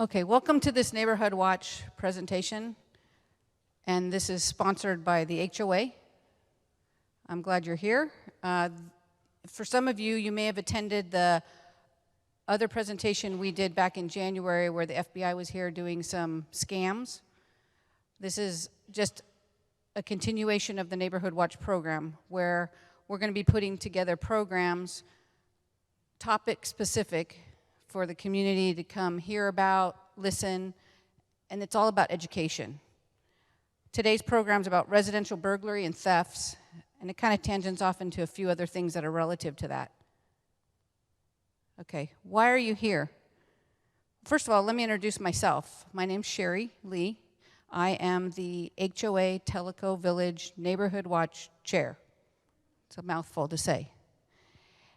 Okay, welcome to this Neighborhood Watch presentation, and this is sponsored by the HOA. I'm glad you're here. For some of you, you may have attended the other presentation we did back in January where the FBI was here doing some scams. This is just a continuation of the Neighborhood Watch program where we're going to be putting together programs, topic specific, for the community to come hear about, listen, and it's all about education. Today's program is about residential burglary and thefts, and it kind of tangents off into a few other things that are relative to that. Okay, why are you here? First of all, let me introduce myself. My name's Sherry Lee. I am the HOA Tellico Village Neighborhood Watch Chair. It's a mouthful to say.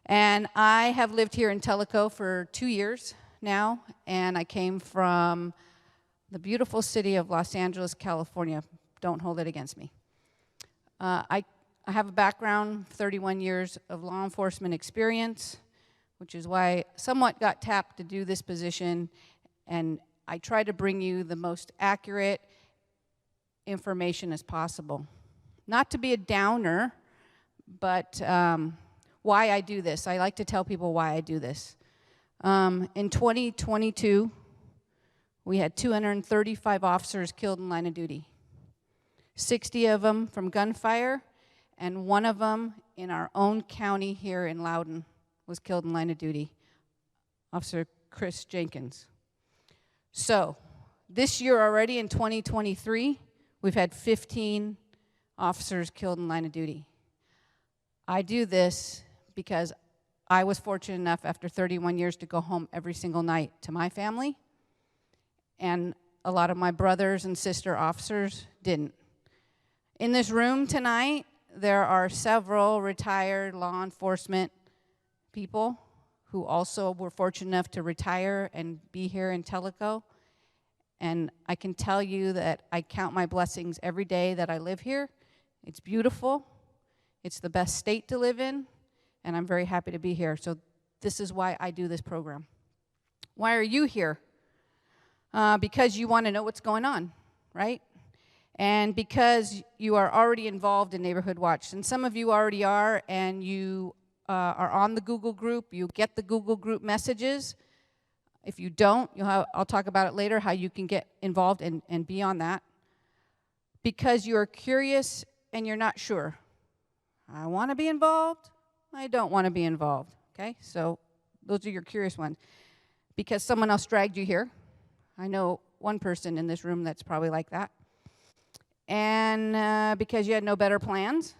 And I have lived here in Tellico for 2 years now, and I came from the beautiful city of Los Angeles, California. Don't hold it against me. I have a background, 31 years of law enforcement experience, which is why I somewhat got tapped to do this position, and I try to bring you the most accurate information as possible. Not to be a downer, but why I do this. I like to tell people why I do this. In 2022, we had 235 officers killed in line of duty. 60 of them from gunfire, and one of them in our own county here in Loudon was killed in line of duty, Officer Chris Jenkins. So, this year already in 2023, we've had 15 officers killed in line of duty. I do this because I was fortunate enough after 31 years to go home every single night to my family, and a lot of my brothers and sister officers didn't. In this room tonight, there are several retired law enforcement people who also were fortunate enough to retire and be here in Tellico, and I can tell you that I count my blessings every day that I live here. It's beautiful. It's the best state to live in, and I'm very happy to be here. So this is why I do this program. Why are you here? Because you want to know what's going on, right? And because you are already involved in Neighborhood Watch. And some of you already are, and you are on the Google group. You get the Google group messages. If you don't, I'll talk about it later, how you can get involved and be on that. Because you are curious and you're not sure. I want to be involved. I don't want to be involved. Okay? So those are your curious ones. Because someone else dragged you here. I know one person in this room that's probably like that. And because you had no better plans,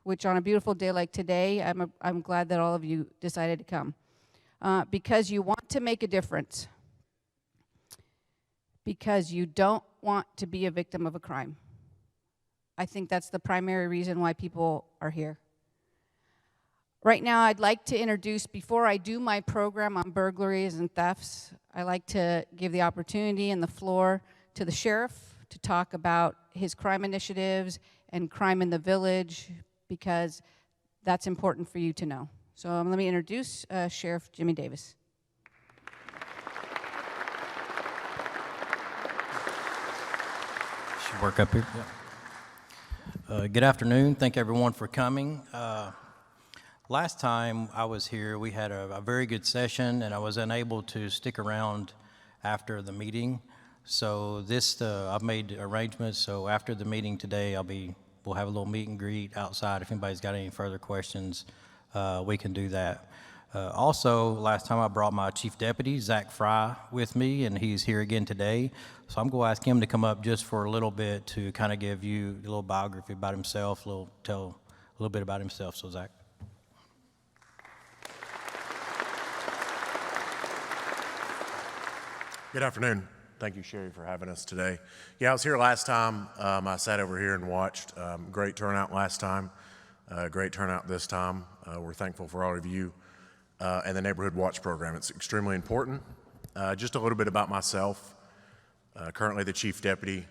which on a beautiful day like today, I'm glad that all of you decided to come. Because you want to make a difference. Because you don't want to be a victim of a crime. I think that's the primary reason why people are here. Right now, I'd like to introduce, before I do my program on burglaries and thefts, I like to give the opportunity and the floor to the sheriff to talk about his crime initiatives and crime in the village, because that's important for you to know. So let me introduce Sheriff Jimmy Davis. Should work up here. Yeah. Good afternoon. Thank everyone for coming. Last time I was here, we had a very good session, and I was unable to stick around after the meeting. So I've made arrangements. So after the meeting today, we'll have a little meet and greet outside. If anybody's got any further questions, we can do that. Also, last time I brought my chief deputy, Zach Fry, with me, and he's here again today. So I'm going to ask him to come up just for a little bit to kind of give you a little biography about himself, tell a little bit about himself. So, Zach. Good afternoon. Thank you, Sherry, for having us today. Yeah, I was here last time. I sat over here and watched. Great turnout last time. Great turnout this time. We're thankful for all of you and the Neighborhood Watch Program. It's extremely important. Just a little bit about myself. Currently the Chief Deputy.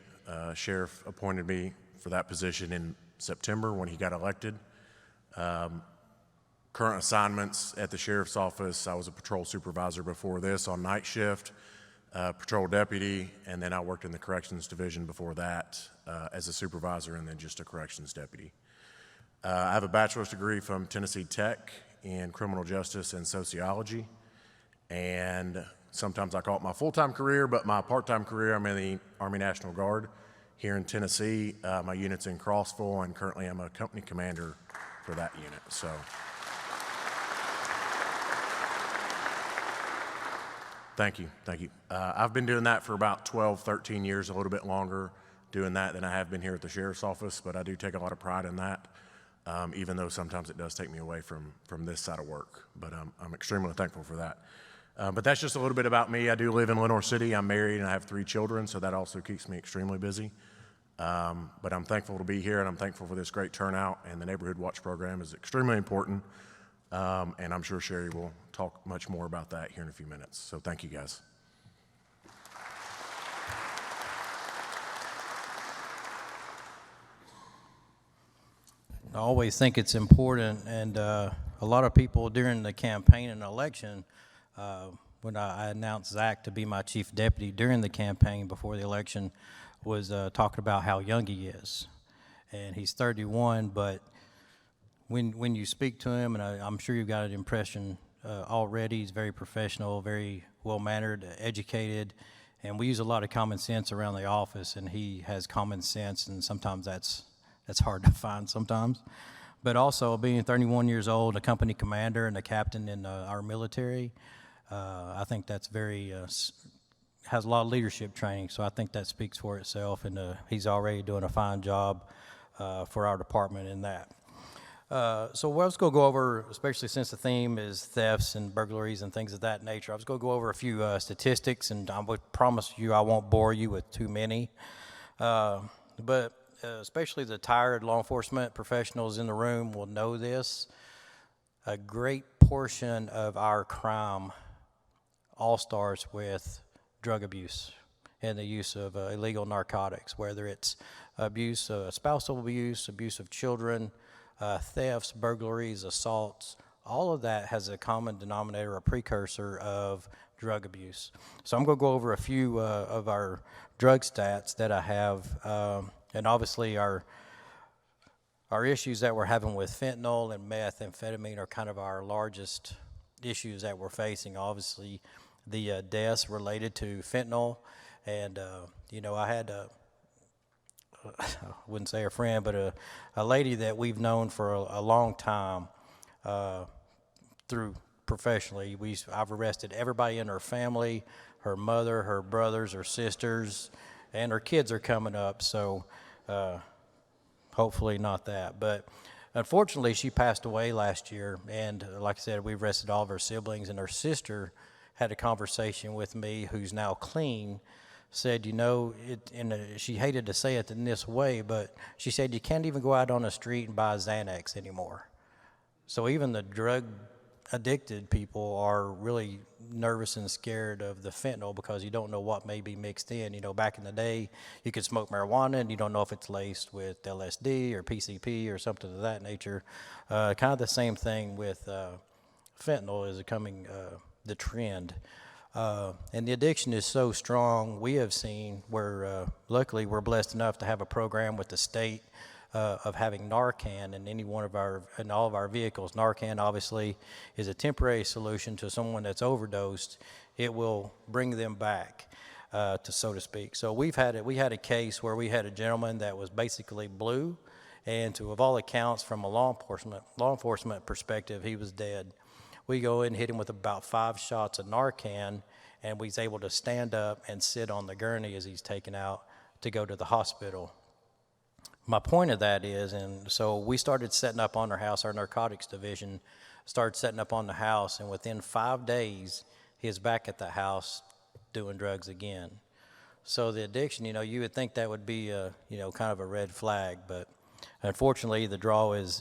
Sheriff appointed me for that position in September when he got elected. Current assignments at the Sheriff's Office, I was a patrol supervisor before this on night shift. patrol deputy, and then I worked in the corrections division before that as a supervisor and then just a corrections deputy. I have a bachelor's degree from Tennessee Tech in criminal justice and sociology, and sometimes I call it my full-time career, but my part-time career, I'm in the Army National Guard here in Tennessee. My unit's in Crossville, and currently I'm a company commander for that unit. So. Thank you. I've been doing that for about 12, 13 years, a little bit longer doing that than I have been here at the sheriff's office, but I do take a lot of pride in that, even though sometimes it does take me away from this side of work. But I'm extremely thankful for that. But that's just a little bit about me. I do live in Lenoir City. I'm married and I have 3 children, so that also keeps me extremely busy. But I'm thankful to be here, and I'm thankful for this great turnout, and the Neighborhood Watch Program is extremely important. And I'm sure Sherry will talk much more about that here in a few minutes. So thank you, guys. I always think it's important, and a lot of people during the campaign and election, when I announced Zach to be my chief deputy during the campaign before the election, was talking about how young he is. And he's 31, but when you speak to him, and I'm sure you've got an impression already, he's very professional, very well-mannered, educated, and we use a lot of common sense around the office, and he has common sense, and sometimes that's hard to find sometimes. But also, being 31 years old, a company commander and a captain in our military, I think that's very, has a lot of leadership training, so I think that speaks for itself, and he's already doing a fine job for our department in that. So what I was going to go over, especially since the theme is thefts and burglaries and things of that nature, I was going to go over a few statistics, and I would promise you I won't bore you with too many. But especially the tired law enforcement professionals in the room will know this. A great portion of our crime all starts with drug abuse and the use of illegal narcotics, whether it's abuse, spousal abuse, abuse of children, thefts, burglaries, assaults. All of that has a common denominator, a precursor of drug abuse. So I'm going to go over a few of our drug stats that I have, and obviously our issues that we're having with fentanyl and methamphetamine are kind of our largest issues that we're facing. Obviously, the deaths related to fentanyl, and I had I wouldn't say a friend, but a lady that we've known for a long time through professionally. I've arrested everybody in her family, her mother, her brothers, her sisters, and her kids are coming up, so hopefully not that. But unfortunately, she passed away last year, and like I said, we arrested all of her siblings, and her sister had a conversation with me, who's now clean, said, she hated to say it in this way, but she said, you can't even go out on the street and buy Xanax anymore. So even the drug addicted people are really nervous and scared of the fentanyl because you don't know what may be mixed in. Back in the day, you could smoke marijuana and you don't know if it's laced with LSD or PCP or something of that nature. Kind of the same thing with fentanyl is becoming the trend. And the addiction is so strong, we have seen where luckily we're blessed enough to have a program with the state of having Narcan in all of our vehicles. Narcan obviously is a temporary solution to someone that's overdosed. It will bring them back, so to speak. So we had a case where we had a gentleman that was basically blue, and of all accounts, from a law enforcement perspective, he was dead. We go in and hit him with about 5 shots of Narcan, and we was able to stand up and sit on the gurney as he's taken out to go to the hospital. My point of that is, and so we started setting up on our house, our narcotics division started setting up on the house, and within 5 days, he is back at the house doing drugs again. So the addiction, you would think that would be, kind of a red flag, but unfortunately, the draw is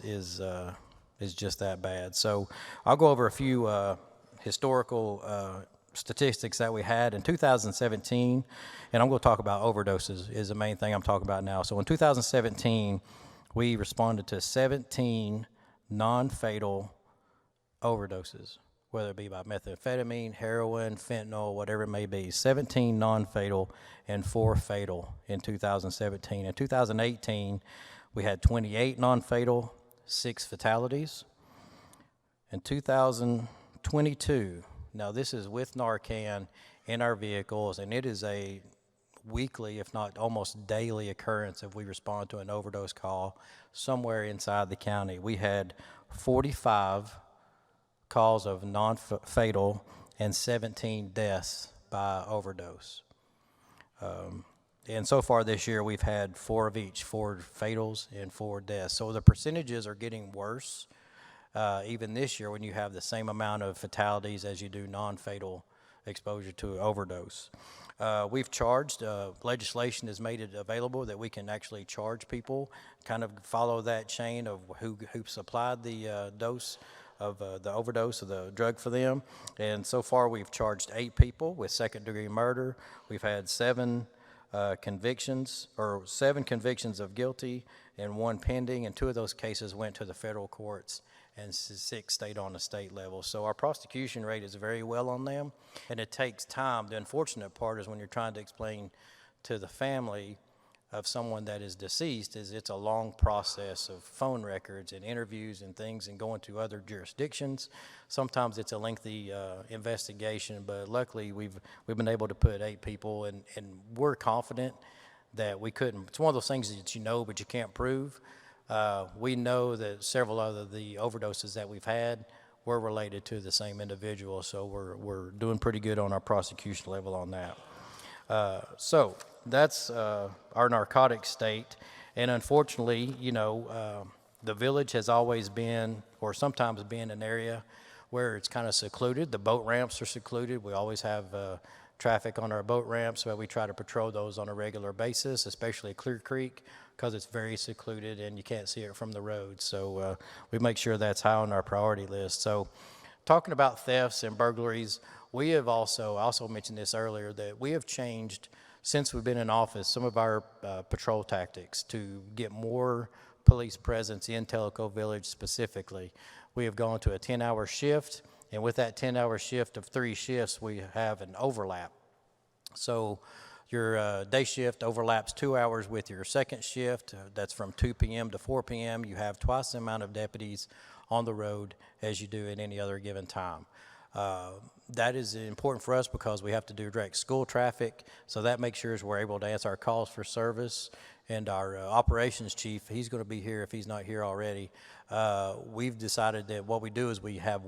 just that bad. So I'll go over a few historical statistics that we had in 2017, and I'm going to talk about overdoses is the main thing I'm talking about now. So in 2017, we responded to 17 non-fatal overdoses. whether it be by methamphetamine, heroin, fentanyl, whatever it may be. 17 non-fatal and 4 fatal in 2017. In 2018, we had 28 non-fatal, 6 fatalities. In 2022, now this is with Narcan in our vehicles, and it is a weekly, if not almost daily occurrence if we respond to an overdose call somewhere inside the county. We had 45 calls of non-fatal and 17 deaths by overdose. And so far this year, we've had 4 of each, 4 fatals and 4 deaths. So the percentages are getting worse. Even this year, when you have the same amount of fatalities as you do non-fatal exposure to overdose. We've charged, legislation has made it available that we can actually charge people, kind of follow that chain of who supplied the dose of the overdose of the drug for them. And so far, we've charged 8 people with second-degree murder. We've had 7 convictions of guilty and 1 pending, and 2 of those cases went to the federal courts and 6 stayed on the state level. So our prosecution rate is very well on them, and it takes time. The unfortunate part is when you're trying to explain to the family of someone that is deceased is it's a long process of phone records and interviews and things and going to other jurisdictions. Sometimes it's a lengthy investigation, but luckily we've been able to put 8 people, and we're confident that we couldn't. It's one of those things that you know but you can't prove. We know that several other the overdoses that we've had were related to the same individual, so we're doing pretty good on our prosecution level on that. So that's our narcotic state, and unfortunately, the village has always been, or sometimes been, an area where it's kind of secluded. The boat ramps are secluded. We always have traffic on our boat ramps, but we try to patrol those on a regular basis, especially Clear Creek, because it's very secluded and you can't see it from the road. So we make sure that's high on our priority list. So talking about thefts and burglaries, we have I also mentioned this earlier, that we have changed, since we've been in office, some of our patrol tactics to get more police presence in Tellico Village specifically. We have gone to a 10-hour shift, and with that 10-hour shift of 3 shifts, we have an overlap. So your day shift overlaps 2 hours with your second shift. That's from 2 p.m. to 4 p.m. You have twice the amount of deputies on the road as you do at any other given time. That is important for us because we have to do direct school traffic, so that makes sure we're able to answer our calls for service. And our operations chief, he's going to be here if he's not here already. We've decided that what we do is we have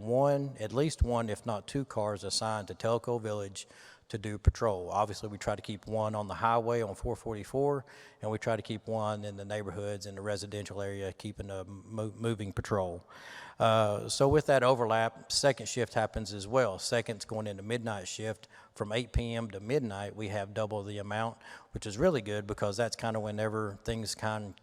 at least one, if not 2 cars assigned to Tellico Village to do patrol. Obviously, we try to keep one on the highway on 444, and we try to keep one in the neighborhoods in the residential area, keeping a moving patrol. So with that overlap, second shift happens as well. Second's going into midnight shift. From 8 p.m. to midnight, we have double the amount, which is really good because that's kind of whenever things can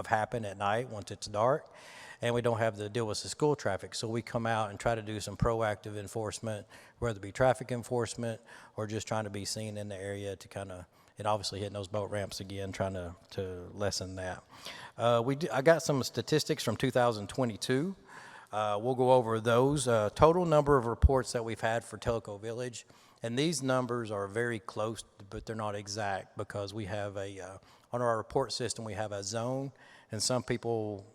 happen at night once it's dark, and we don't have to deal with the school traffic. So we come out and try to do some proactive enforcement, whether it be traffic enforcement or just trying to be seen in the area to kind of, and obviously hitting those boat ramps again, trying to lessen that. I got some statistics from 2022. We'll go over those. Total number of reports that we've had for Tellico Village, and these numbers are very close, but they're not exact because we have on our report system, we have a zone, and some people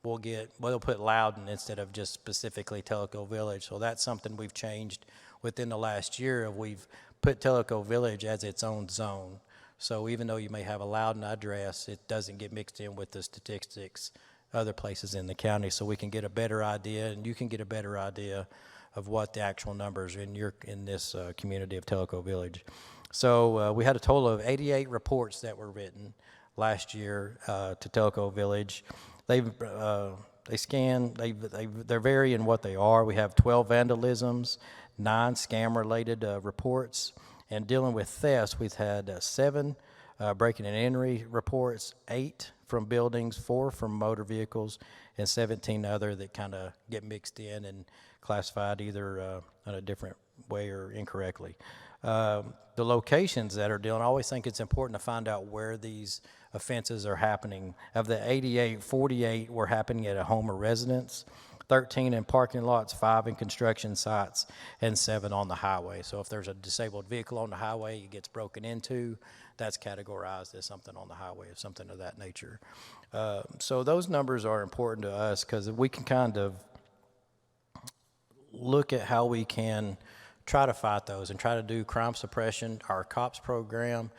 they'll put Loudon instead of just specifically Tellico Village. So that's something we've changed within the last year. We've put Tellico Village as its own zone. So even though you may have a Loudon address, it doesn't get mixed in with the statistics other places in the county, so we can get a better idea, and you can get a better idea of what the actual numbers in this community of Tellico Village. So we had a total of 88 reports that were written last year to Tellico Village. They vary in what they are. We have 12 vandalisms, 9 scam-related reports, and dealing with thefts, we've had 7 breaking and entry reports, 8 from buildings, 4 from motor vehicles, and 17 other that kind of get mixed in and classified either in a different way or incorrectly. The locations that are dealing, I always think it's important to find out where these offenses are happening. Of the 88, 48 were happening at a home or residence. 13 in parking lots, 5 in construction sites, and 7 on the highway. So if there's a disabled vehicle on the highway, it gets broken into, that's categorized as something on the highway, or something of that nature. So those numbers are important to us because we can kind of look at how we can try to fight those and try to do crime suppression. Our COPS program,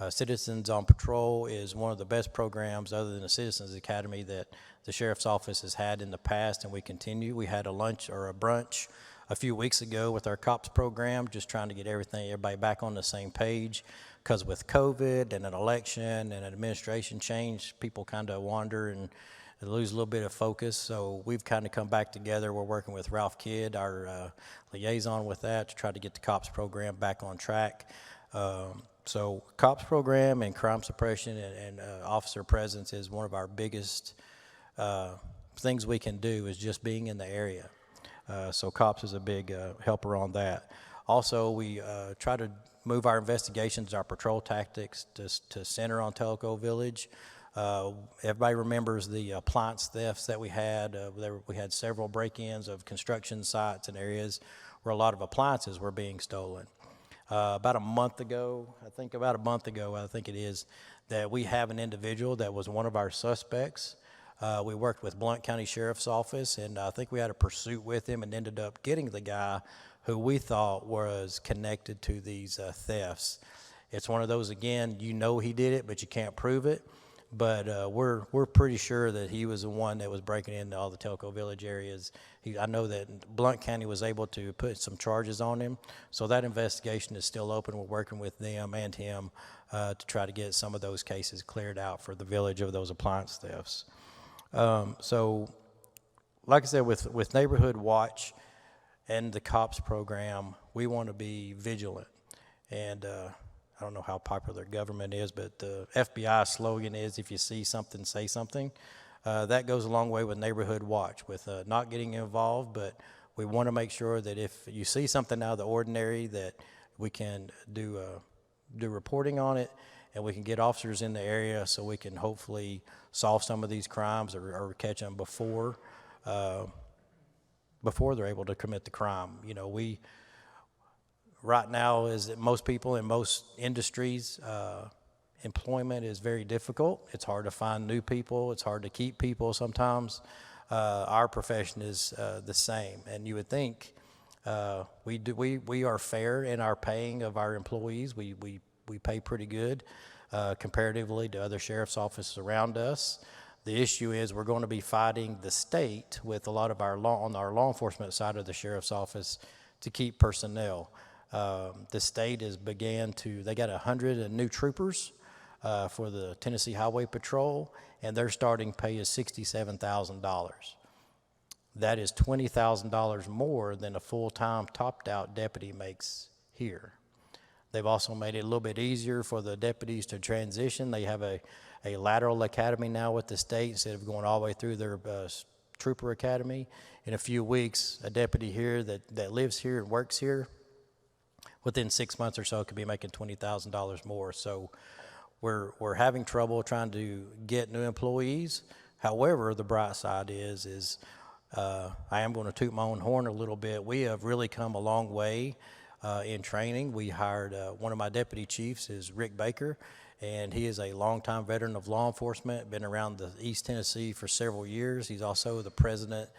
Citizens on Patrol, is one of the best programs other than the Citizens Academy that the Sheriff's Office has had in the past, and we continue. We had a lunch or a brunch a few weeks ago with our COPS program, just trying to get everybody back on the same page, because with COVID and an election and an administration change, people kind of wander and lose a little bit of focus. So we've kind of come back together. We're working with Ralph Kidd, our liaison with that, to try to get the COPS program back on track. So COPS program and crime suppression and officer presence is one of our biggest things we can do, is just being in the area. So COPS is a big helper on that. Also, we try to move our investigations, our patrol tactics to center on Tellico Village. Everybody remembers the appliance thefts that we had. We had several break-ins of construction sites and areas where a lot of appliances were being stolen. About a month ago, I think it is, that we have an individual that was one of our suspects. We worked with Loudon County Sheriff's Office, and I think we had a pursuit with him and ended up getting the guy who we thought was connected to these thefts. It's one of those, again, you know he did it, but you can't prove it. But we're pretty sure that he was the one that was breaking into all the Tellico Village areas. I know that Loudon County was able to put some charges on him, so that investigation is still open. We're working with them and him to try to get some of those cases cleared out for the village of those appliance thefts. So, like I said, with Neighborhood Watch and the COPS program, we want to be vigilant. And I don't know how popular government is, but the FBI slogan is, if you see something, say something. That goes a long way with Neighborhood Watch, with not getting involved, but we want to make sure that if you see something out of the ordinary, that we can do reporting on it, and we can get officers in the area so we can hopefully solve some of these crimes or catch them before they're able to commit the crime. You know, right now, is that most people in most industries, employment is very difficult. It's hard to find new people. It's hard to keep people sometimes. Our profession is the same, and you would think we are fair in our paying of our employees. We pay pretty good comparatively to other sheriff's offices around us. The issue is we're going to be fighting the state with a lot of on our law enforcement side of the sheriff's office to keep personnel. The state they got 100 new troopers for the Tennessee Highway Patrol, and their starting pay is $67,000. That is $20,000 more than a full-time topped-out deputy makes here. They've also made it a little bit easier for the deputies to transition. They have a lateral academy now with the state instead of going all the way through their trooper academy. In a few weeks, a deputy here that lives here and works here, within 6 months or so, could be making $20,000 more. So we're having trouble trying to get new employees. However, the bright side is I am going to toot my own horn a little bit. We have really come a long way in training. We hired one of my deputy chiefs is Rick Baker, and he is a longtime veteran of law enforcement, been around the East Tennessee for several years. He's also the president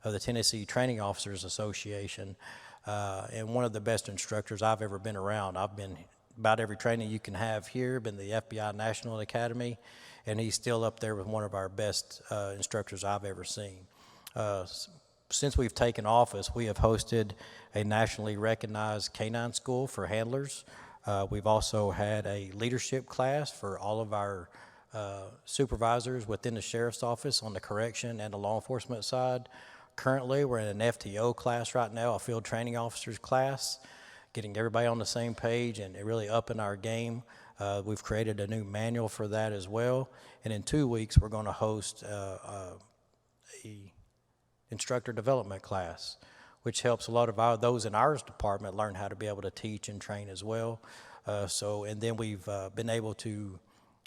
of the Tennessee Training Officers Association. And one of the best instructors I've ever been around. I've been about every training you can have here, been the FBI National Academy, and he's still up there with one of our best instructors I've ever seen. Since we've taken office, we have hosted a nationally recognized canine school for handlers. We've also had a leadership class for all of our supervisors within the sheriff's office on the correction and the law enforcement side. Currently, we're in an FTO class right now, a field training officers class, getting everybody on the same page and really upping our game. We've created a new manual for that as well. And in 2 weeks, we're going to host a instructor development class, which helps a lot of those in our department learn how to be able to teach and train as well. And then we've been able to,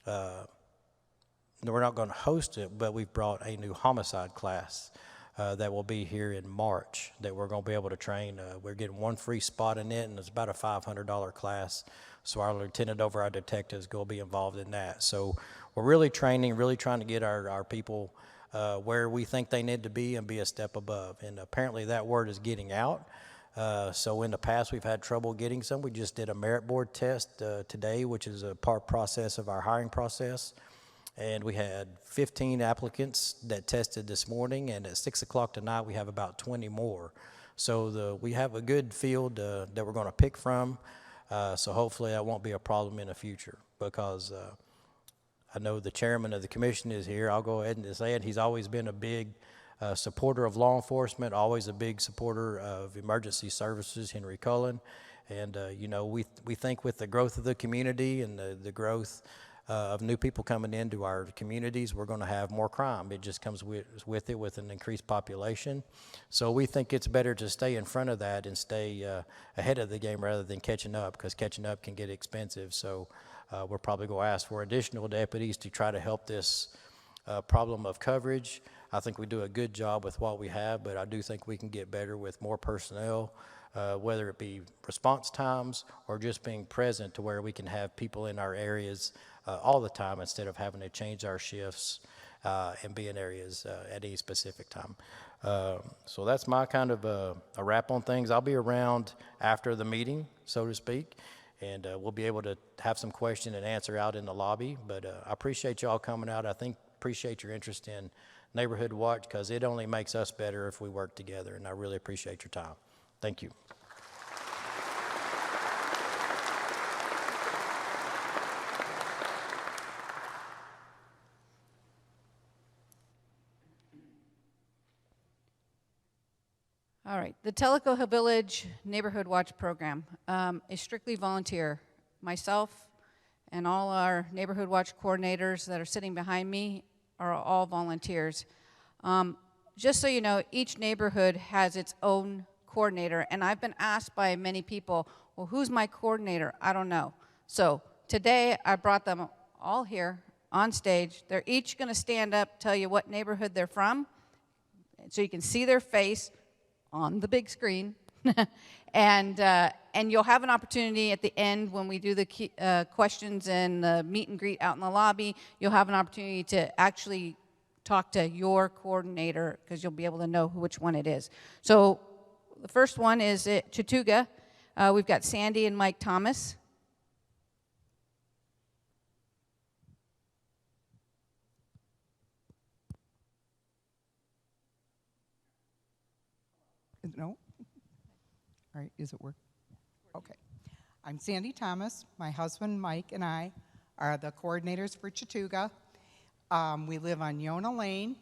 we're not going to host it, but we've brought a new homicide class that will be here in March that we're going to be able to train. We're getting one free spot in it, and it's about a $500 class. So our lieutenant over our detectives going to be involved in that. So we're really training, really trying to get our people where we think they need to be and be a step above. And apparently that word is getting out. So in the past, we've had trouble getting some. We just did a merit board test today, which is a part process of our hiring process. And we had 15 applicants that tested this morning, and at 6 o'clock tonight, we have about 20 more. So we have a good field that we're going to pick from. So hopefully that won't be a problem in the future, because I know the chairman of the commission is here. I'll go ahead and say it. He's always been a big supporter of law enforcement, always a big supporter of emergency services, Henry Cullen. And, you know, we think with the growth of the community and the growth of new people coming into our communities, we're going to have more crime. It just comes with it with an increased population. So we think it's better to stay in front of that and stay ahead of the game rather than catching up, because catching up can get expensive. So we're probably going to ask for additional deputies to try to help this problem of coverage. I think we do a good job with what we have, but I do think we can get better with more personnel, whether it be response times or just being present to where we can have people in our areas all the time instead of having to change our shifts and be in areas at any specific time. So that's my kind of a wrap on things. I'll be around after the meeting, so to speak, and we'll be able to have some question and answer out in the lobby. But I appreciate y'all coming out. I appreciate your interest in Neighborhood Watch, because it only makes us better if we work together, and I really appreciate your time. Thank you. All right, the Tellico Village Neighborhood Watch Program is strictly volunteer. Myself and all our Neighborhood Watch coordinators that are sitting behind me are all volunteers. Just so you know, each neighborhood has its own coordinator, and I've been asked by many people, well, who's my coordinator? I don't know. So today I brought them all here on stage. They're each going to stand up, tell you what neighborhood they're from, so you can see their face on the big screen. And you'll have an opportunity at the end when we do the questions and the meet and greet out in the lobby. You'll have an opportunity to actually talk to your coordinator, because you'll be able to know which one it is. So the first one is at Chattooga. We've got Sandy and Mike Thomas. No? All right, is it work? Okay. I'm Sandy Thomas. My husband Mike and I are the coordinators for Chattooga. We live on Yona Lane.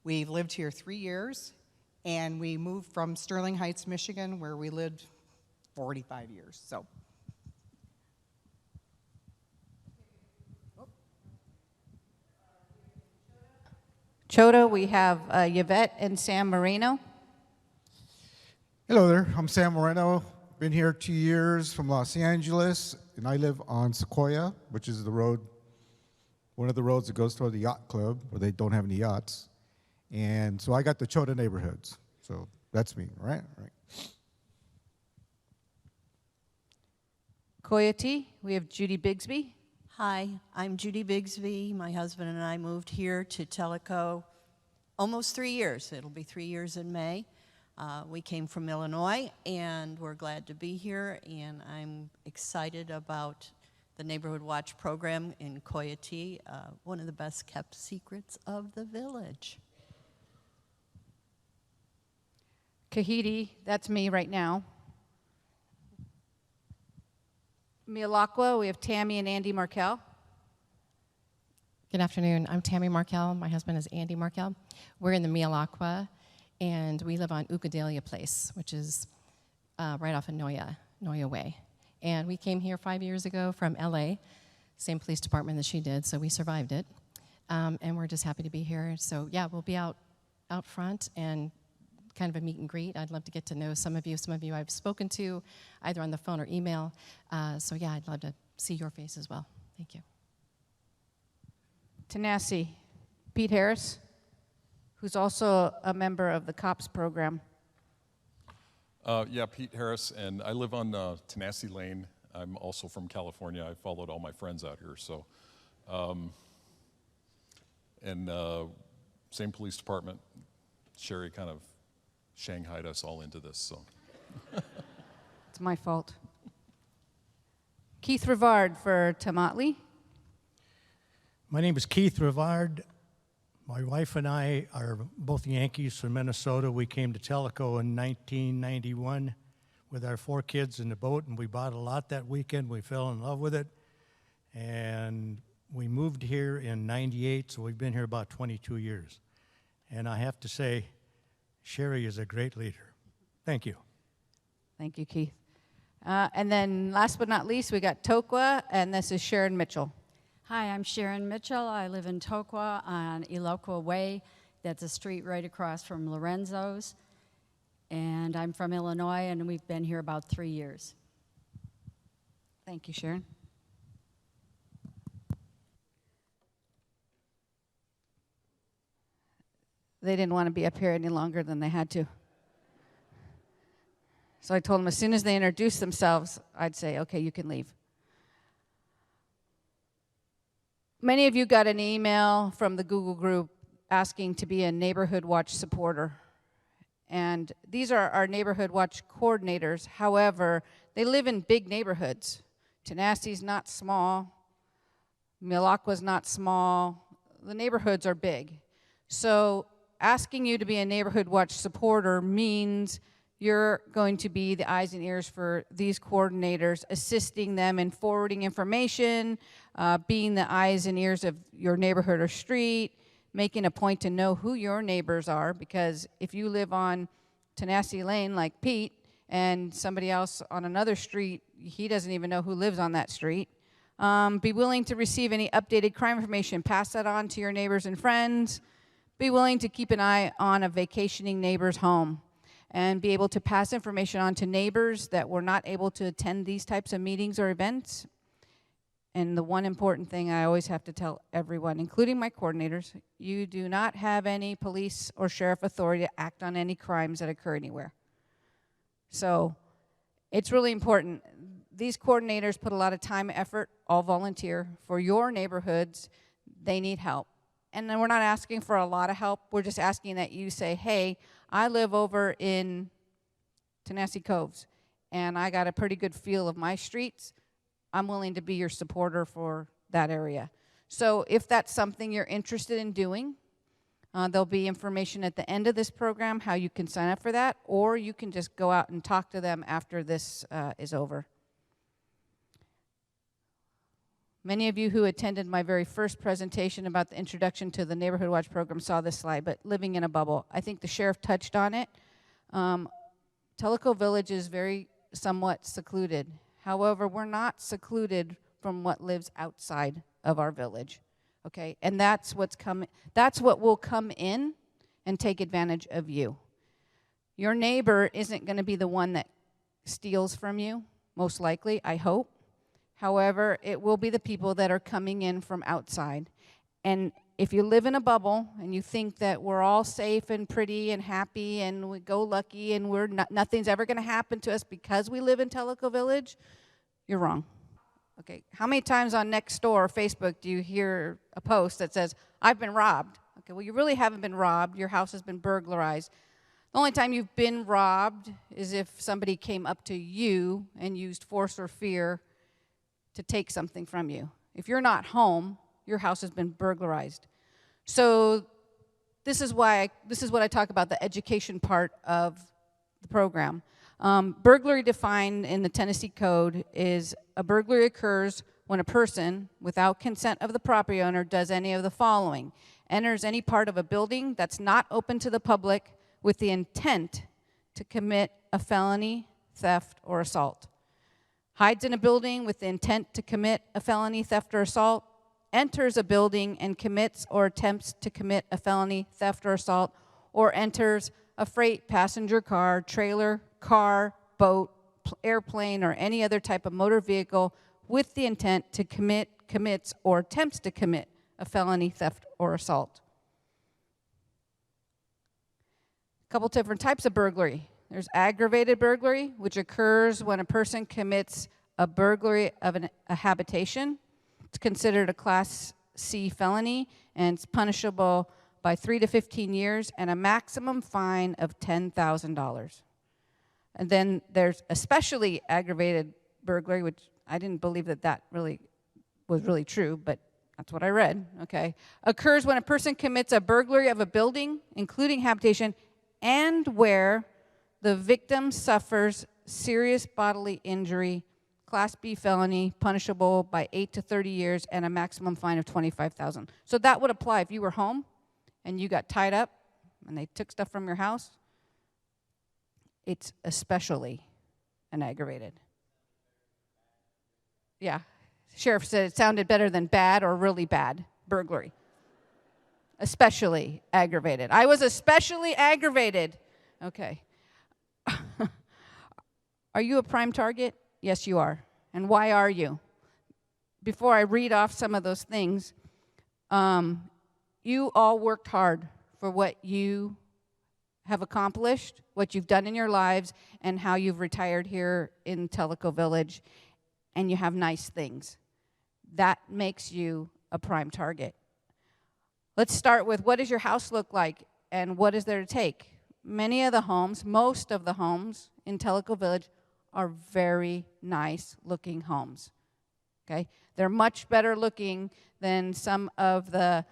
We've lived here 3 years, and we moved from Sterling Heights, Michigan, where we lived 45 years. So. Chota, we have Yvette and Sam Marino. Hello there, I'm Sam Moreno. Been here 2 years from Los Angeles, and I live on Sequoia, which is the road, one of the roads that goes toward the yacht club, where they don't have any yachts. And so I got the Chota neighborhoods. So that's me, right? Right. Coyote, we have Judy Bigsby. Hi, I'm Judy Bigsby. My husband and I moved here to Tellico almost 3 years. It'll be 3 years in May. We came from Illinois, and we're glad to be here, and I'm excited about the Neighborhood Watch Program in Coyote, one of the best kept secrets of the village. Kahiti, that's me right now. Mialakwa, we have Tammy and Andy Markel. Good afternoon. I'm Tammy Markel. My husband is Andy Markel. We're in the Mialakwa, and we live on Ukadelia Place, which is right off of Noya Way. And we came here 5 years ago from LA, same police department that she did, so we survived it. And we're just happy to be here. So yeah, we'll be out front and kind of a meet and greet. I'd love to get to know some of you. Some of you I've spoken to either on the phone or email. So yeah, I'd love to see your face as well. Thank you. Tanasi, Pete Harris, who's also a member of the COPS program. Yeah, Pete Harris, and I live on Tenasseee Lane. I'm also from California. I followed all my friends out here, so. Same police department. Sherry kind of shanghaied us all into this, so. It's my fault. Keith Rivard for Tomatli. My name is Keith Rivard. My wife and I are both Yankees from Minnesota. We came to Tellico in 1991 with our 4 kids in the boat, and we bought a lot that weekend. We fell in love with it, and we moved here in 98, so we've been here about 22 years. And I have to say, Sherry is a great leader. Thank you. Thank you, Keith. And then last but not least, we got Tokwa, and this is Sharon Mitchell. Hi, I'm Sharon Mitchell. I live in Tokwa on Eloqua Way. That's a street right across from Lorenzo's. And I'm from Illinois, and we've been here about 3 years. Thank you, Sharon. They didn't want to be up here any longer than they had to. So I told them as soon as they introduced themselves, I'd say, okay, you can leave. Many of you got an email from the Google group asking to be a Neighborhood Watch supporter. And these are our Neighborhood Watch coordinators. However, they live in big neighborhoods. Tenassee's not small. Milwaukee's not small. The neighborhoods are big. So asking you to be a Neighborhood Watch supporter means you're going to be the eyes and ears for these coordinators, assisting them in forwarding information, being the eyes and ears of your neighborhood or street, making a point to know who your neighbors are, because if you live on Tenasseee Lane like Pete and somebody else on another street, he doesn't even know who lives on that street. Be willing to receive any updated crime information, pass that on to your neighbors and friends. Be willing to keep an eye on a vacationing neighbor's home and be able to pass information on to neighbors that were not able to attend these types of meetings or events. And the one important thing I always have to tell everyone, including my coordinators, you do not have any police or sheriff authority to act on any crimes that occur anywhere. So it's really important. These coordinators put a lot of time, effort, all volunteer for your neighborhoods. They need help. And then we're not asking for a lot of help. We're just asking that you say, hey, I live over in Tenasseee Coves, and I got a pretty good feel of my streets. I'm willing to be your supporter for that area. So if that's something you're interested in doing, there'll be information at the end of this program how you can sign up for that, or you can just go out and talk to them after this is over. Many of you who attended my very first presentation about the introduction to the Neighborhood Watch Program saw this slide, but living in a bubble. I think the sheriff touched on it. Tellico Village is very somewhat secluded. However, we're not secluded from what lives outside of our village, okay? And that's what's coming. That's what will come in and take advantage of you. Your neighbor isn't going to be the one that steals from you, most likely, I hope. However, it will be the people that are coming in from outside. And if you live in a bubble and you think that we're all safe and pretty and happy and we go lucky and we're nothing's ever going to happen to us because we live in Tellico Village, you're wrong. Okay, how many times on Nextdoor or Facebook do you hear a post that says, I've been robbed? Okay, well, you really haven't been robbed. Your house has been burglarized. The only time you've been robbed is if somebody came up to you and used force or fear to take something from you. If you're not home, your house has been burglarized. So this is what I talk about, the education part of the program. Burglary defined in the Tennessee Code is a burglary occurs when a person, without consent of the property owner, does any of the following: enters any part of a building that's not open to the public with the intent to commit a felony, theft, or assault. Hides in a building with the intent to commit a felony, theft, or assault, enters a building and commits or attempts to commit a felony, theft, or assault, or enters a freight, passenger car, trailer, car, boat, airplane, or any other type of motor vehicle with the intent to commits, or attempts to commit a felony, theft, or assault. couple different types of burglary. There's aggravated burglary, which occurs when a person commits a burglary of a habitation. It's considered a Class C felony, and it's punishable by 3 to 15 years and a maximum fine of $10,000. And then there's especially aggravated burglary, which I didn't believe that really was really true, but that's what I read, okay? Occurs when a person commits a burglary of a building, including habitation, and where the victim suffers serious bodily injury, Class B felony, punishable by 8 to 30 years and a maximum fine of $25,000. So that would apply if you were home and you got tied up and they took stuff from your house. It's especially an aggravated. Yeah. Sheriff said it sounded better than bad or really bad burglary. Especially aggravated. I was especially aggravated. Okay. Are you a prime target? Yes, you are. And why are you? Before I read off some of those things, you all worked hard for what you have accomplished, what you've done in your lives, and how you've retired here in Tellico Village, and you have nice things. That makes you a prime target. Let's start with, what does your house look like, and what is there to take? Many of the homes, most of the homes in Tellico Village are very nice looking homes, okay? They're much better looking than some of the,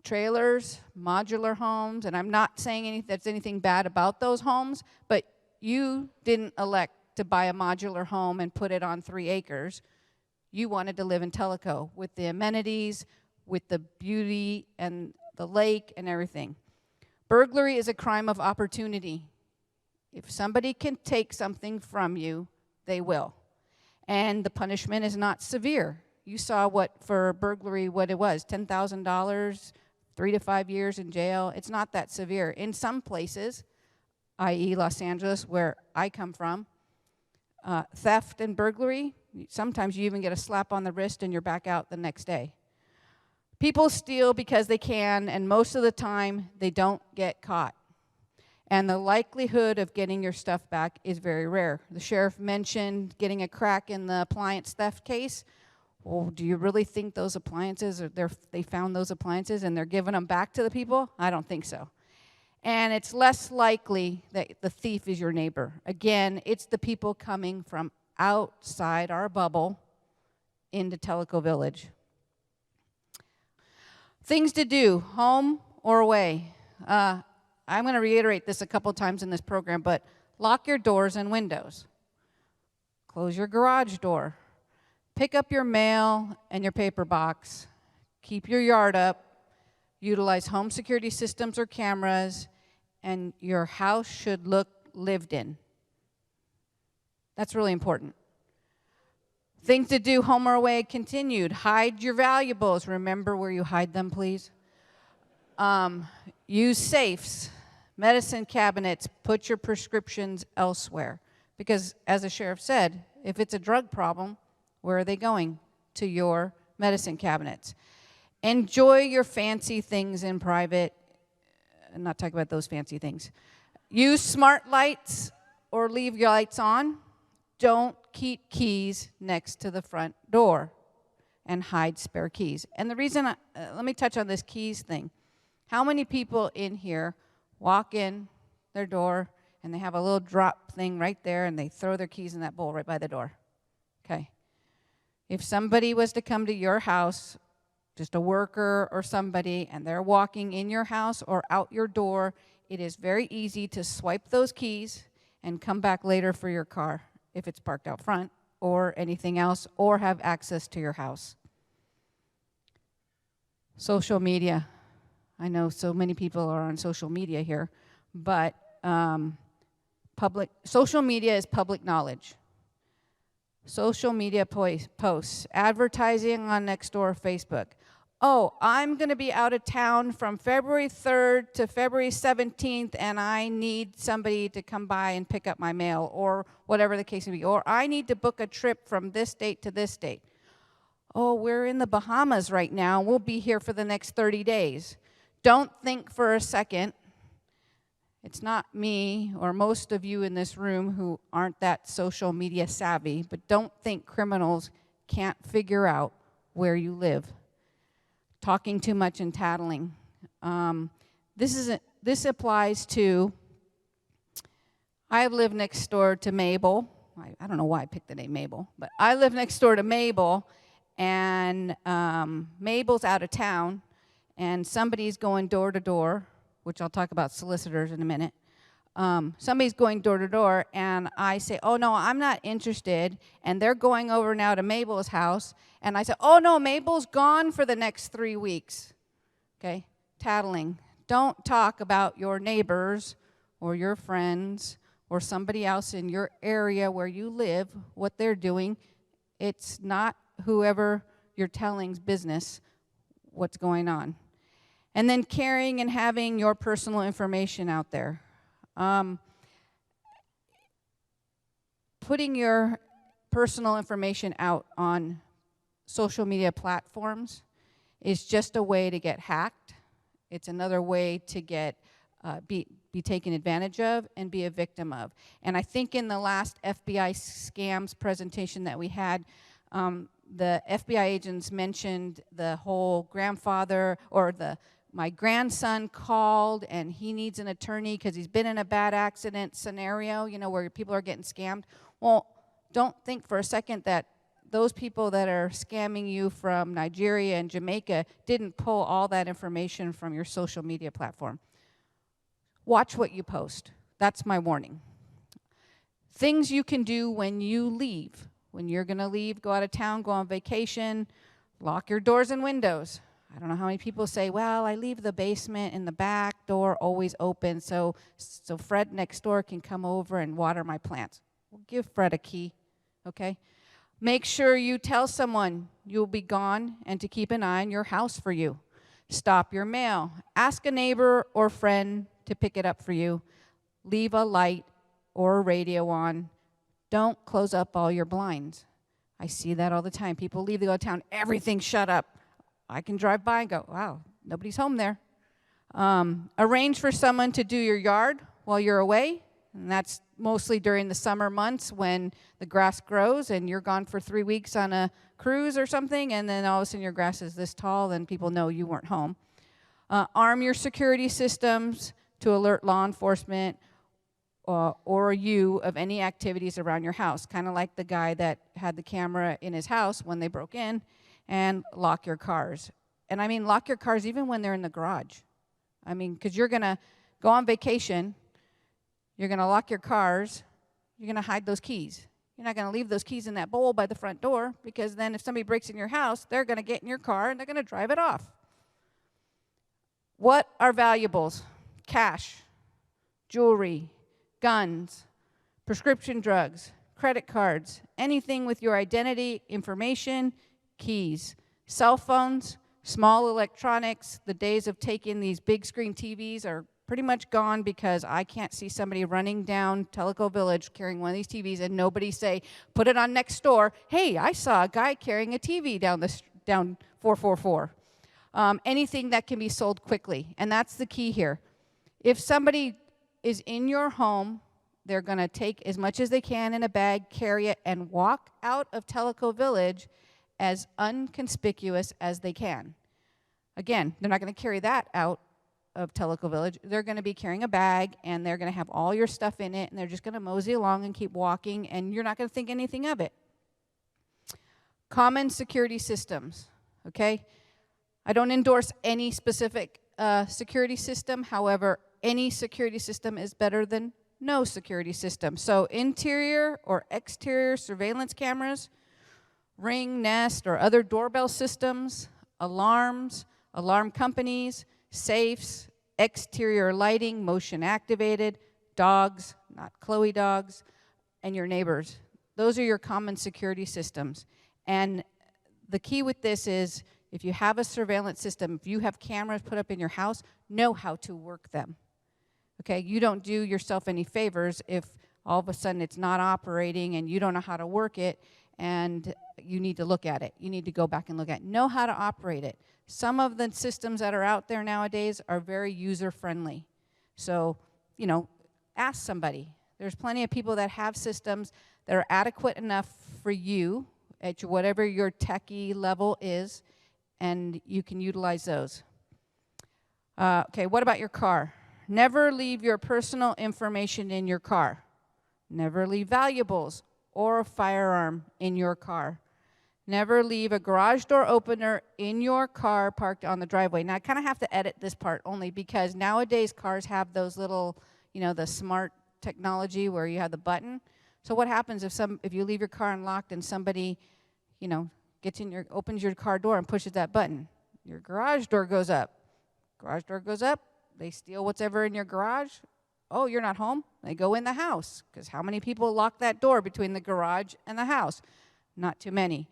trailers, modular homes, and I'm not saying that's anything bad about those homes, but you didn't elect to buy a modular home and put it on 3 acres. You wanted to live in Tellico with the amenities, with the beauty and the lake and everything. Burglary is a crime of opportunity. If somebody can take something from you, they will. And the punishment is not severe. You saw for burglary, what it was, $10,000, 3 to 5 years in jail. It's not that severe. In some places, i.e. Los Angeles, where I come from, theft and burglary, sometimes you even get a slap on the wrist and you're back out the next day. People steal because they can, and most of the time, they don't get caught. And the likelihood of getting your stuff back is very rare. The sheriff mentioned getting a crack in the appliance theft case. Well, do you really think those appliances, they found those appliances and they're giving them back to the people? I don't think so. And it's less likely that the thief is your neighbor. Again, it's the people coming from outside our bubble into Tellico Village. Things to do, home or away. I'm going to reiterate this a couple times in this program, but lock your doors and windows. Close your garage door. Pick up your mail and your paper box. Keep your yard up. Utilize home security systems or cameras, and your house should look lived in. That's really important. Things to do, home or away, continued. Hide your valuables. Remember where you hide them, please. Use safes, medicine cabinets. Put your prescriptions elsewhere. Because, as the sheriff said, if it's a drug problem, where are they going? To your medicine cabinets. Enjoy your fancy things in private. I'm not talking about those fancy things. Use smart lights or leave your lights on. Don't keep keys next to the front door and hide spare keys. And the reason, let me touch on this keys thing. How many people in here walk in their door and they have a little drop thing right there and they throw their keys in that bowl right by the door? Okay. If somebody was to come to your house, just a worker or somebody, and they're walking in your house or out your door, it is very easy to swipe those keys and come back later for your car if it's parked out front or anything else, or have access to your house. Social media. I know so many people are on social media here, but social media is public knowledge. Social media posts, advertising on Nextdoor, Facebook. Oh, I'm going to be out of town from February 3rd to February 17th, and I need somebody to come by and pick up my mail, or whatever the case may be. Or I need to book a trip from this date to this date. Oh, we're in the Bahamas right now. We'll be here for the next 30 days. Don't think for a second It's not me or most of you in this room who aren't that social media savvy, but don't think criminals can't figure out where you live. Talking too much and tattling. This applies to, I live next door to Mabel. I don't know why I picked the name Mabel, but I live next door to Mabel, and Mabel's out of town, and somebody's going door to door, which I'll talk about solicitors in a minute. Somebody's going door to door, and I say, oh, no, I'm not interested, and they're going over now to Mabel's house, and I say, oh, no, Mabel's gone for the next 3 weeks. Okay, tattling. Don't talk about your neighbors or your friends or somebody else in your area where you live, what they're doing. It's not whoever you're telling's business what's going on. And then carrying and having your personal information out there. Putting your personal information out on social media platforms is just a way to get hacked. It's another way to get be taken advantage of and be a victim of. And I think in the last FBI scams presentation that we had, the FBI agents mentioned the whole grandfather or my grandson called and he needs an attorney because he's been in a bad accident scenario, where people are getting scammed. Well, don't think for a second that those people that are scamming you from Nigeria and Jamaica didn't pull all that information from your social media platform. Watch what you post. That's my warning. Things you can do when you leave. When you're going to leave, go out of town, go on vacation, lock your doors and windows. I don't know how many people say, well, I leave the basement and the back door always open so Fred next door can come over and water my plants. Well, give Fred a key, okay? Make sure you tell someone you'll be gone and to keep an eye on your house for you. Stop your mail. Ask a neighbor or friend to pick it up for you. Leave a light or a radio on. Don't close up all your blinds. I see that all the time. People leave, they go to town, everything's shut up. I can drive by and go, wow, nobody's home there. Arrange for someone to do your yard while you're away, and that's mostly during the summer months when the grass grows and you're gone for 3 weeks on a cruise or something, and then all of a sudden your grass is this tall and people know you weren't home. Arm your security systems to alert law enforcement or you of any activities around your house, kind of like the guy that had the camera in his house when they broke in. And lock your cars. And I mean lock your cars even when they're in the garage. I mean, because you're going to go on vacation, you're going to lock your cars, you're going to hide those keys. You're not going to leave those keys in that bowl by the front door, because then if somebody breaks in your house, they're going to get in your car and they're going to drive it off. What are valuables? Cash, jewelry, guns, prescription drugs, credit cards, anything with your identity information, keys, cell phones, small electronics. The days of taking these big screen TVs are pretty much gone, because I can't see somebody running down Tellico Village carrying one of these TVs and nobody say, put it on next door. Hey, I saw a guy carrying a TV down 444. Anything that can be sold quickly, and that's the key here. If somebody is in your home, they're going to take as much as they can in a bag, carry it, and walk out of Tellico Village as inconspicuous as they can. Again, they're not going to carry that out of Tellico Village. They're going to be carrying a bag, and they're going to have all your stuff in it, and they're just going to mosey along and keep walking, and you're not going to think anything of it. Common security systems, okay? I don't endorse any specific security system. However, any security system is better than no security system. So interior or exterior surveillance cameras, Ring, Nest, or other doorbell systems, alarms, alarm companies, safes, exterior lighting, motion activated, dogs, not Chloe dogs, and your neighbors. Those are your common security systems. And the key with this is, if you have a surveillance system, if you have cameras put up in your house, know how to work them. Okay, you don't do yourself any favors if all of a sudden it's not operating and you don't know how to work it, and you need to look at it. You need to go back and look at it. Know how to operate it. Some of the systems that are out there nowadays are very user-friendly. So, ask somebody. There's plenty of people that have systems that are adequate enough for you at whatever your techie level is, and you can utilize those. Okay, what about your car? Never leave your personal information in your car. Never leave valuables or a firearm in your car. Never leave a garage door opener in your car parked on the driveway. Now, I kind of have to edit this part only because nowadays cars have those little, the smart technology where you have the button. So what happens if you leave your car unlocked and somebody, opens your car door and pushes that button? Your garage door goes up. Garage door goes up. They steal whatever in your garage. Oh, you're not home? They go in the house. Because how many people lock that door between the garage and the house? Not too many.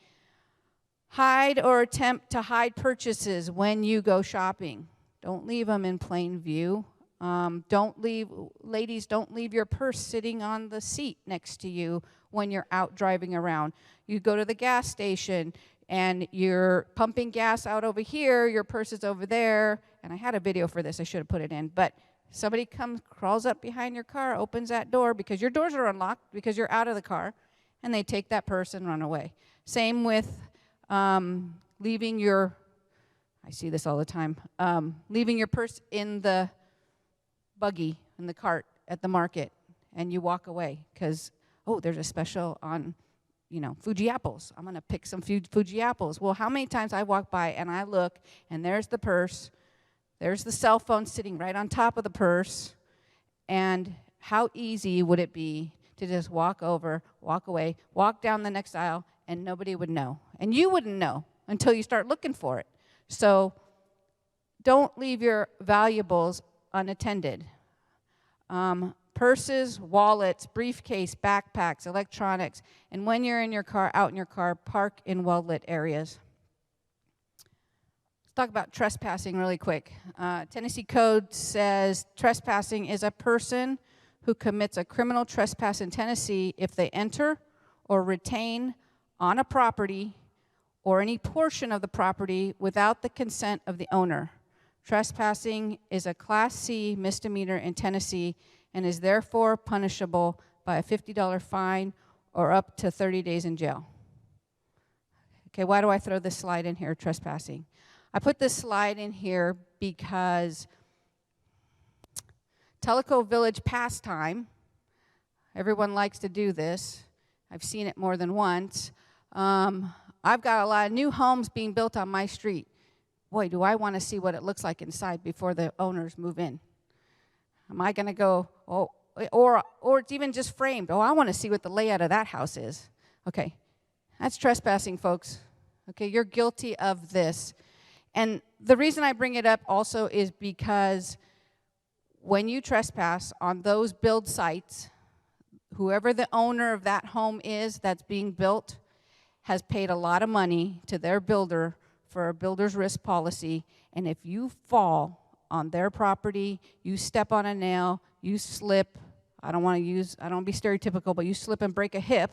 Hide or attempt to hide purchases when you go shopping. Don't leave them in plain view. Ladies, don't leave your purse sitting on the seat next to you when you're out driving around. You go to the gas station and you're pumping gas out over here, your purse is over there. And I had a video for this, I should have put it in. But somebody crawls up behind your car, opens that door because your doors are unlocked because you're out of the car, and they take that purse and run away. Same with leaving your, I see this all the time, leaving your purse in the buggy, in the cart at the market, and you walk away because, there's a special on, Fuji apples. I'm going to pick some Fuji apples. Well, how many times I walk by and I look, and there's the purse, there's the cell phone sitting right on top of the purse, and how easy would it be to just walk over, walk away, walk down the next aisle, and nobody would know. And you wouldn't know until you start looking for it. So don't leave your valuables unattended. Purses, wallets, briefcase, backpacks, electronics, and when you're in your car, out in your car, park in well-lit areas. Let's talk about trespassing really quick. Tennessee Code says trespassing is a person who commits a criminal trespass in Tennessee if they enter or retain on a property or any portion of the property without the consent of the owner. Trespassing is a Class C misdemeanor in Tennessee and is therefore punishable by a $50 fine or up to 30 days in jail. Okay, why do I throw this slide in here, trespassing? I put this slide in here because Tellico Village pastime, everyone likes to do this. I've seen it more than once. I've got a lot of new homes being built on my street. Boy, do I want to see what it looks like inside before the owners move in. Am I going to go, or it's even just framed. I want to see what the layout of that house is. Okay, that's trespassing, folks. Okay, you're guilty of this. And the reason I bring it up also is because when you trespass on those build sites, whoever the owner of that home is that's being built has paid a lot of money to their builder for a builder's risk policy, and if you fall on their property, you step on a nail, you slip, I don't want to be stereotypical, but you slip and break a hip,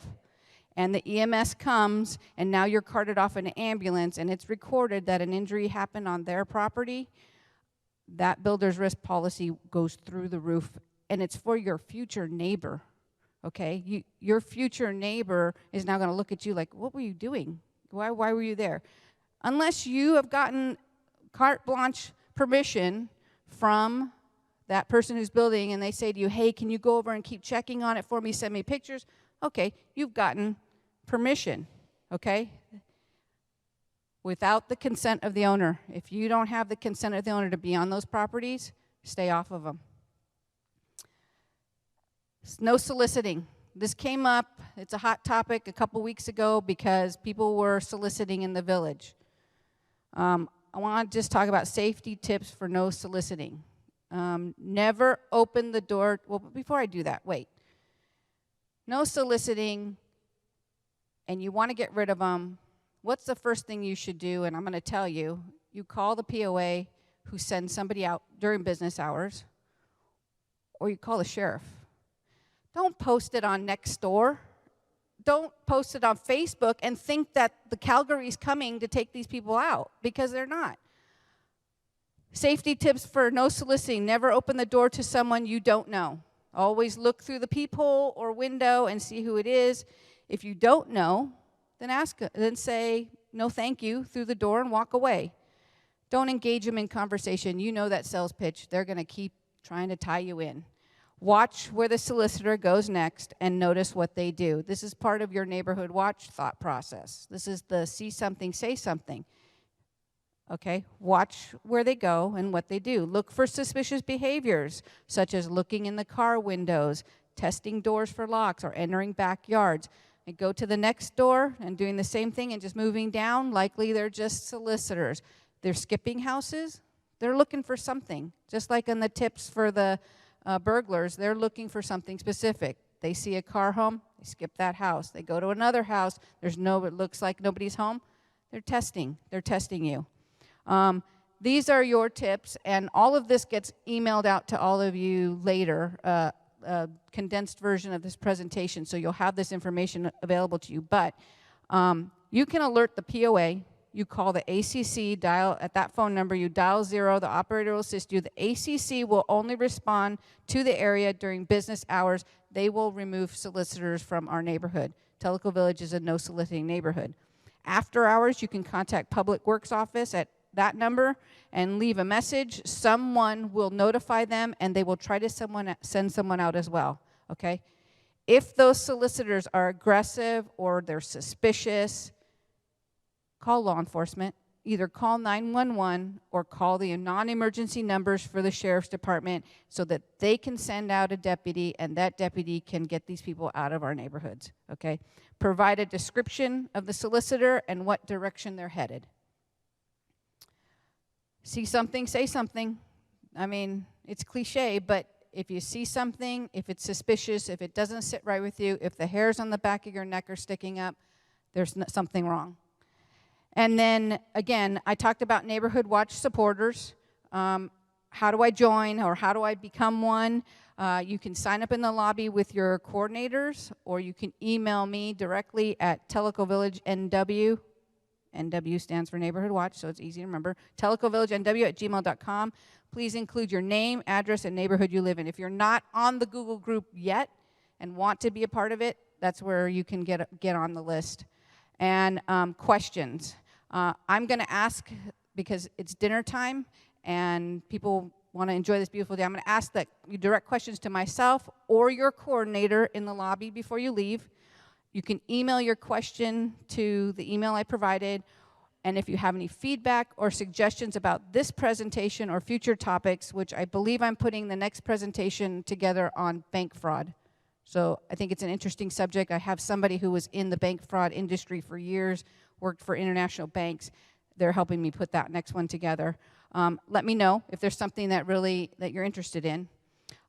and the EMS comes, and now you're carted off in an ambulance, and it's recorded that an injury happened on their property, that builder's risk policy goes through the roof, and it's for your future neighbor, okay? Your future neighbor is now going to look at you like, what were you doing? Why were you there? Unless you have gotten carte blanche permission from that person who's building, and they say to you, hey, can you go over and keep checking on it for me, send me pictures? Okay, you've gotten permission, okay? Without the consent of the owner. If you don't have the consent of the owner to be on those properties, stay off of them. No soliciting. This came up, it's a hot topic a couple weeks ago because people were soliciting in the village. I want to just talk about safety tips for no soliciting. Never open the door. Well, before I do that, wait. No soliciting, and you want to get rid of them. What's the first thing you should do? And I'm going to tell you. You call the POA who sends somebody out during business hours, or you call the sheriff. Don't post it on Nextdoor. Don't post it on Facebook and think that the Calgary's coming to take these people out, because they're not. Safety tips for no soliciting. Never open the door to someone you don't know. Always look through the peephole or window and see who it is. If you don't know, then say no thank you through the door and walk away. Don't engage them in conversation. You know that sales pitch. They're going to keep trying to tie you in. Watch where the solicitor goes next and notice what they do. This is part of your neighborhood watch thought process. This is the see something, say something. Okay, watch where they go and what they do. Look for suspicious behaviors, such as looking in the car windows, testing doors for locks, or entering backyards. And go to the next door and doing the same thing and just moving down. Likely they're just solicitors. They're skipping houses. They're looking for something. Just like in the tips for the burglars, they're looking for something specific. They see a car home, they skip that house. They go to another house, it looks like nobody's home. They're testing you. These are your tips, and all of this gets emailed out to all of you later, a condensed version of this presentation, so you'll have this information available to you. But you can alert the POA. You call the ACC, dial at that phone number, you dial 0, the operator will assist you. The ACC will only respond to the area during business hours. They will remove solicitors from our neighborhood. Tellico Village is a no soliciting neighborhood. After hours, you can contact Public Works Office at that number and leave a message. Someone will notify them, and they will try to send someone out as well, okay? If those solicitors are aggressive or they're suspicious, call law enforcement. Either call 911 or call the non-emergency numbers for the sheriff's department so that they can send out a deputy, and that deputy can get these people out of our neighborhoods, okay? Provide a description of the solicitor and what direction they're headed. See something, say something. I mean, it's cliche, but if you see something, if it's suspicious, if it doesn't sit right with you, if the hairs on the back of your neck are sticking up, there's something wrong. And then, again, I talked about Neighborhood Watch supporters. How do I join, or how do I become one? You can sign up in the lobby with your coordinators, or you can email me directly at Tellico Village NW. NW stands for Neighborhood Watch, so it's easy to remember. tellicovillagenw@gmail.com. Please include your name, address, and neighborhood you live in. If you're not on the Google group yet and want to be a part of it, that's where you can get on the list. And questions. I'm going to ask, because it's dinner time and people want to enjoy this beautiful day, I'm going to ask that you direct questions to myself or your coordinator in the lobby before you leave. You can email your question to the email I provided, and if you have any feedback or suggestions about this presentation or future topics, which I believe I'm putting the next presentation together on bank fraud. So I think it's an interesting subject. I have somebody who was in the bank fraud industry for years, worked for international banks. They're helping me put that next one together. Let me know if there's something that you're interested in.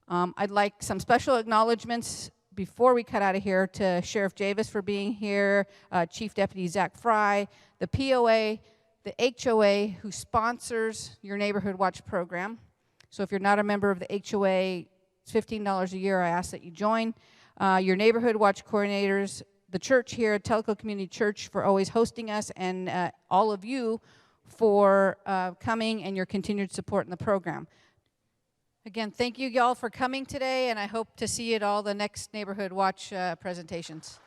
I'd like some special acknowledgments before we cut out of here to Sheriff Javis for being here, Chief Deputy Zach Fry, the POA, the HOA who sponsors your Neighborhood Watch program. So if you're not a member of the HOA, it's $15 a year. I ask that you join. Your Neighborhood Watch coordinators, the church here at Tellico Community Church for always hosting us, and all of you for coming and your continued support in the program. Again, thank you y'all for coming today, and I hope to see you at all the next Neighborhood Watch presentations.